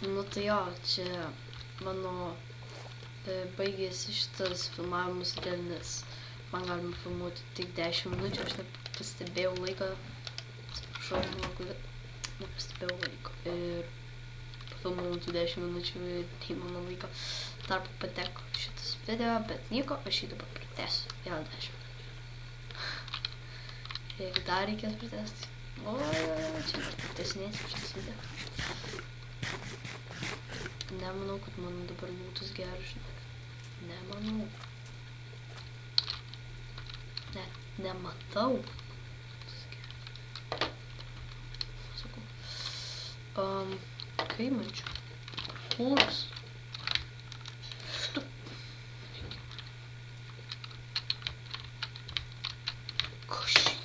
Nu tai jo, čia mano baigėsi šitas filmavimas dėl, nes man galima filmuoti tik 10 minučių, aš nepastebėjau laiką, atsiprašau, nepastebėjau laiko ir pafilmavau tų 10 minučių ir į mano laiko tarp pateko šitas video, bet nieko, aš jį dabar pratęsiu vėl 10 minučių. Jeigu dar reikės pratęsti, čia pratęsinėsiu šitas video. Nemanau, kad mano dabar lūtas geras, žinok. Nemanau. Net nematau. Sakau. Kaip mančiau? Kūnas. Kas čia yra?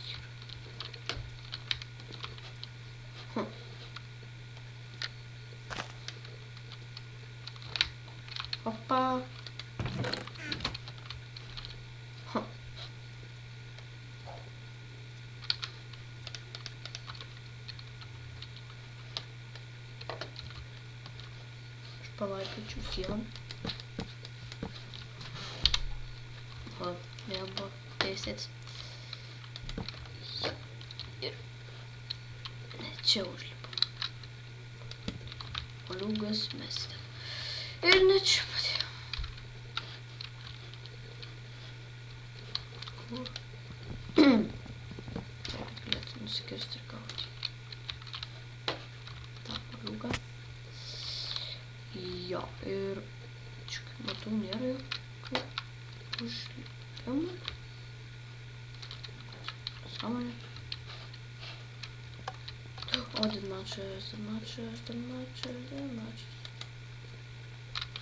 Opa. Aš palaikyčiau sieną. O, vėl buvo teisėts. Ir net čia užlipau. Oliugas mesti. Ir net čia padėjau. Kur? Galėtų nusikirsti ir gauti. Ta oliuga. Jo, ir čia, kaip matau, nėra jokių užlipimų. Sąmonė. O, didmačas.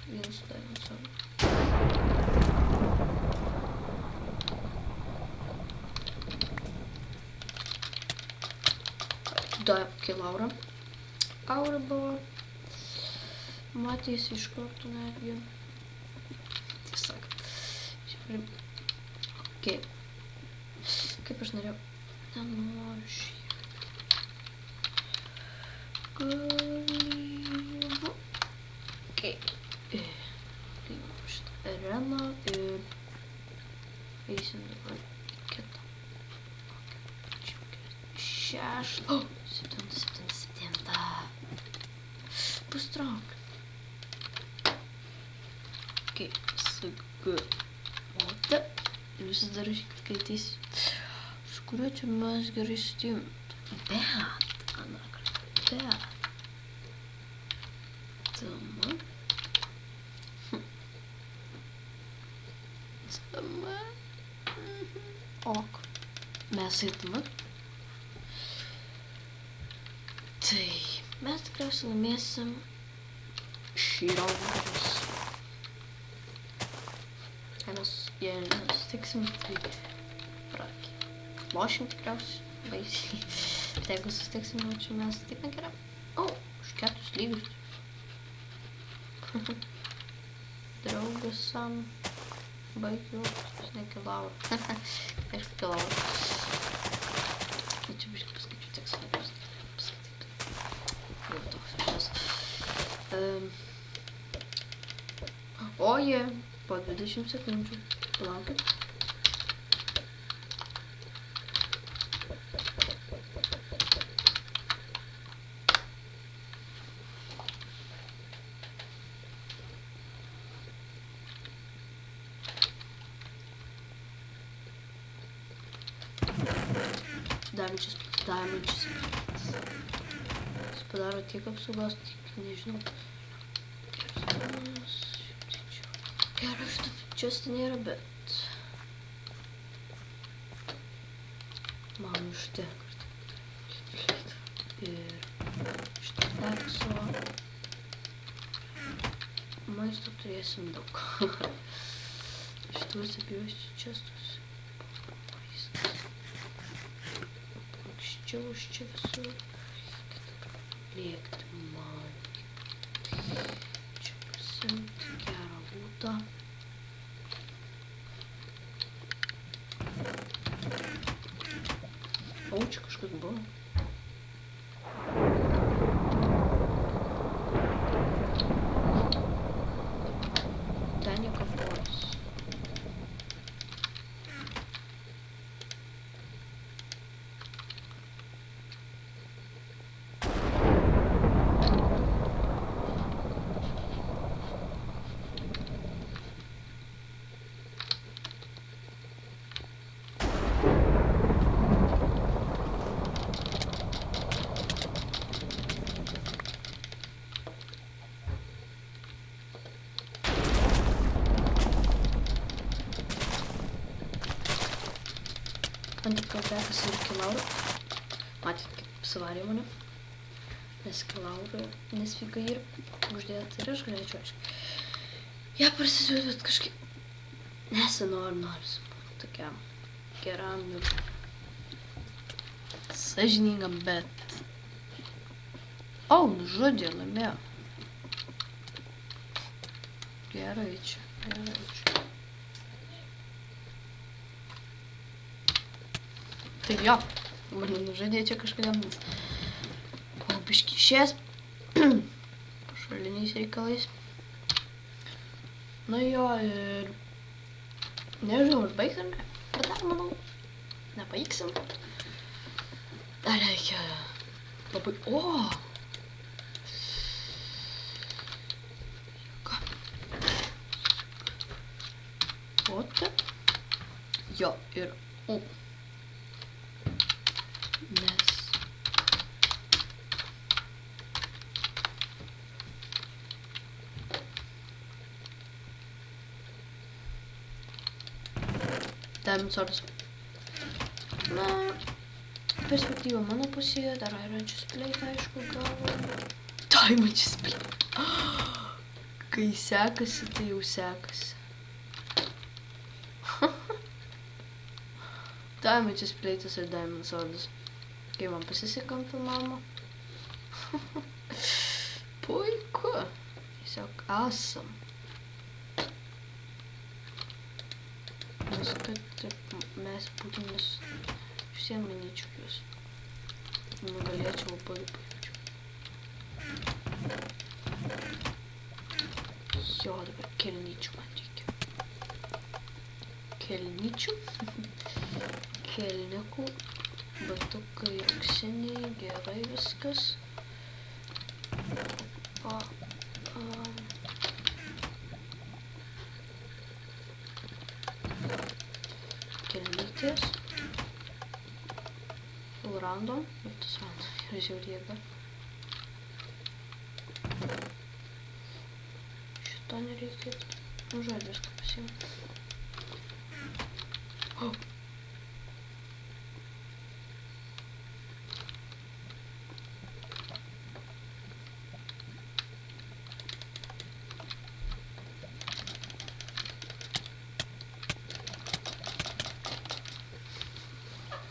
Vienas sudavė savo. Davė kokia Laura. Aura buvo. Matėsi iš karto netgi. Tiesiog. Ok. Kaip aš norėjau. Nenoriu šį. Galyvu. Ok. Lygiau šitą areną ir eisim dabar kitą. Šeštą. O, septintą. Pustrauk. Ok, sugalvota. Ir visas dar skaitysiu. Su kuriuo čia mes gerai sutim. Bet, Tama. Ok. Mes eitume. Tai mes tikriausiai laimėsim šį raundą. Jei nesutiksim, tai prakį. Lošim tikriausiai baisiai. Tai jeigu susitiksim, čia mes taip negerai. O, už 4 lygius. Draugas sam. Baigiu. Pasnekia Laura. Aišku, kai Laura. Čia biškai paskaičiu tekstą. Paskaityti. Jau toks aš esu. Oje. Po 20 sekundžių. Palaukit. Damages. Jis padaro tiek apsaugos, tik nežinau. Gerai, šitą čia nėra, bet man užtenka. Ir šitą tekso maisto turėsim daug. Šitus abijos čestus. Anksčiau už čia visur. Lėkti man. Čia pasimti gerą būtą. O, čia kažkas buvo. Man tik sekasi ir iki Laura. Matėt, kaip suvarė mane. Nes iki Laura nesvyka ir uždėt ir aš galėčiau aiškiai. Ja prasisiūti, bet kažkaip noris tokiam geram ir sąžiningam, bet... O, nužudė, laimėjo. Gerai čia. Tai jo, mane nužudė čia kažkada, o biškį išėjęs pašaliniais reikalais. Na jo, ir nežinau, ar baigsim, bet dar manau, nebaigsim. Dar reikia labai... O! O taip. Jo, ir... O. Nes... Diamond Swords. Na, perspektyva mano pusėje, dar Iron Chestplate, aišku, gavo. Diamond Chestplate. Kai sekasi, tai jau sekasi. Diamond Chestplate'as ir Diamond Swordas. Kai man pasiseka ant filmavimo. Puiku. Tiesiog awesome. Nes kad mes būtumės visiem manyčiau jūs. Nugalėčiau labai pavyzdžių. Jo, dabar kelnyčių man reikia. Kelnyčių? Kelnikų. Batukai auksiniai, gerai viskas. Kelnytės. Full random. Ir tas random yra žiauri jėga. Šito nereikėtų. Nu, žodžiu, viską pasiimti. Oh!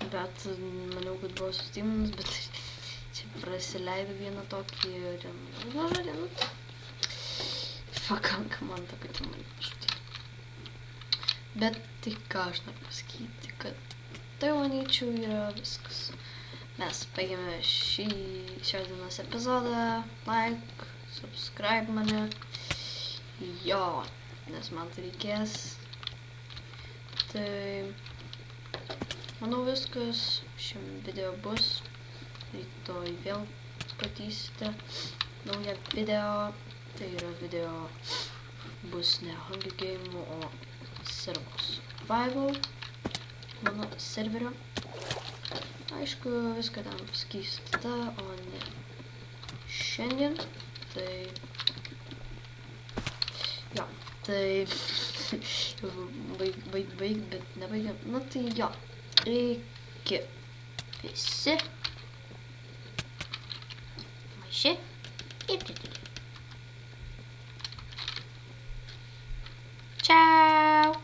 Bet maniau, kad buvo sustimulas, bet čia prasileido vieną tokį ir... Nu, žodė, nu... Pakanka man to, kad jau mane pažudė. Bet tai ką aš noriu pasakyti, kad tai manyčiau yra viskas. Mes baigėme šios dienos epizodą. Like, subscribe mane. Jo, nes man tai reikės. Tai... Manau viskas, šiam video bus, rytoj vėl matysite naują video, tai yra video bus ne Hunger Game, o Server Survival, mano serverio. Aišku, viską tam pasakysiu tada, o ne šiandien, tai... Jo, tai... baig, bet nebaigiam, na tai jo. Iki visi maži ir dideli. Ciao!